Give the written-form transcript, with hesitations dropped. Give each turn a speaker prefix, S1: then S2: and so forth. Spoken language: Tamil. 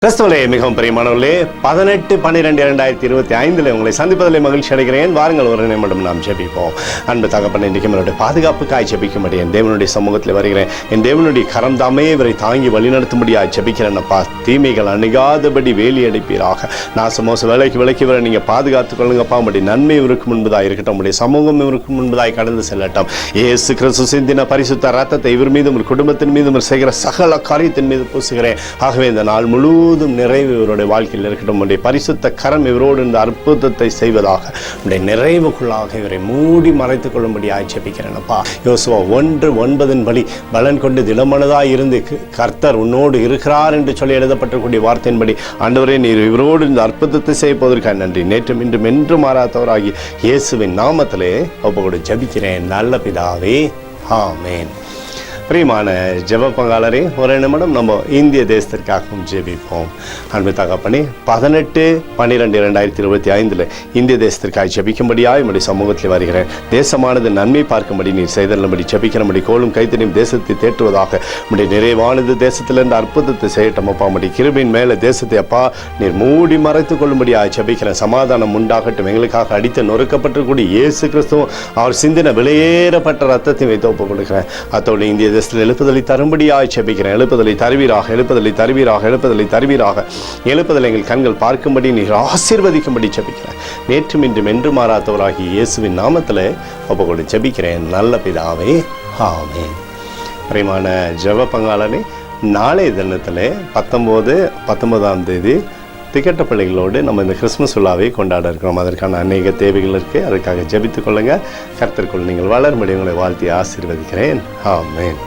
S1: கிறிஸ்துவிலே மிகவும் பிரியமானவர்களே, 18/12/2025 உங்களை சந்திப்பதில் மகிழ்ச்சி அடைகிறேன். வாருங்கள், ஒரு நிமிடம் நாம் ஜெபிப்போம். அன்பு தகப்பனே, இன்றைக்கு என்னுடைய பாதுகாப்புக்காய் ஜெபிக்கும்படி என் தேவனுடைய சமூகத்தில் வருகிறேன். என் தேவனுடைய கரம் தாமே இவரை தாங்கி வழிநடத்தும்படியாக ஜெபிக்கிறேன்னப்பா. தீமைகள் அணுகாதபடி வேலி அடைப்பீராக. நாசமோச விலைக்கு வர நீங்கள் பாதுகாத்துக் கொள்ளுங்கப்பா. உடைய நன்மை இவருக்கு முன்பதாக இருக்கட்டும், உடைய சமூகம் இவருக்கு முன்பதாக கடந்து செல்லட்டும். இயேசு கிறிஸ்து சிந்தின பரிசுத்த ரத்தத்தை இவர் மீதும் ஒரு குடும்பத்தின் மீதும் செய்கிற சகல காரியத்தின் மீது பூசுகிறேன். ஆகவே இந்த நாள் முழுவதும் நிறைவு இவருடைய வாழ்க்கையில் இருக்கட்டும். உடைய பரிசுத்த கரம் இவரோடு இந்த அற்புதத்தை செய்வதாக, உடைய நிறைவுக்குள்ளாக இவரை மூடி மறைத்துக் கொள்ளும்படி ஆட்சேபிக்கிறேன்ப்பா. யோசுவா 1:9 படி பலன் கொண்டு திடமனதாய் இருந்து கர்த்தர் உன்னோடு இருக்கிறார் என்று சொல்லி எழுதப்பட்டிருக்கூடிய வார்த்தையின்படி, ஆண்டவரே, நீர் இவரோடு இந்த அற்புதத்தை செய்வதற்காக நன்றி. நேற்றும் இன்றும் என்று மாறாதவராகி இயேசுவின் நாமத்திலே ஒப்புக்கொடு ஜெபிக்கிறேன் நல்ல பிதாவே, ஆமேன். பிரியமான ஜெப பங்காளரே, ஒரு நிமிடம் நம்ம இந்திய தேசத்திற்காகவும் ஜெபிப்போம். அன்பு தகப்பனே, 18/12/2025 இந்திய தேசத்திற்காக ஜெபிக்கும்படியாக என்னுடைய சமூகத்தில் வருகிறேன். தேசமானது நன்மை பார்க்கும்படி நீர் செய்தபடி ஜெபிக்கிறபடி கோலும் கைத்தனையும் தேசத்தை தேற்றுவதாக. உடைய நிறைவானது தேசத்திலிருந்து அற்புதத்தை செய்யட்டும் அப்பா. உடைய கிருபையின் மேலே தேசத்தை அப்பா நீர் மூடி மறைத்துக் கொள்ளும்படியாக ஜெபிக்கிறேன். சமாதானம் உண்டாகட்டும். எங்களுக்காக அடித்து நொறுக்கப்பட்டிருக்கூடிய இயேசு கிறிஸ்துவும் அவர் சிந்தின விலையேறப்பட்ட ரத்தத்தை வைத்து ஒப்புக் கொடுக்கிறேன். அத்தோடு இந்திய எழுப்புதலை தரும்படியாய் ஜெபிக்கிறேன். எழுப்புதலை தருவீராக, எழுப்புதலை தருவீராக, எழுப்புதலை தருவீராக. எழுப்புதலை எங்கள் கண்கள் பார்க்கும்படி நீர் ஆசீர்வதிக்கும்படி ஜெபிக்கிறேன். நேற்றும் இன்றும் என்று மாறாதவராகி இயேசுவின் நாமத்தில் ஒப்புக்கொண்டு ஜெபிக்கிறேன் நல்ல பிதாவே, ஆமென். பிரியமான ஜெப பங்காளனே, நாளைய தினத்தில் 19ஆம் தேதி திக்கட்ட பிள்ளைகளோடு நம்ம இந்த கிறிஸ்மஸ் விழாவை கொண்டாட இருக்கிறோம். அதற்கான அநேக தேவைகள் இருக்குது. அதுக்காக ஜெபித்துக் கொள்ளுங்கள். கர்த்தருக்குள் நீங்கள் வளரும்படி உங்களை வாழ்த்தி ஆசீர்வதிக்கிறேன். ஆமென்.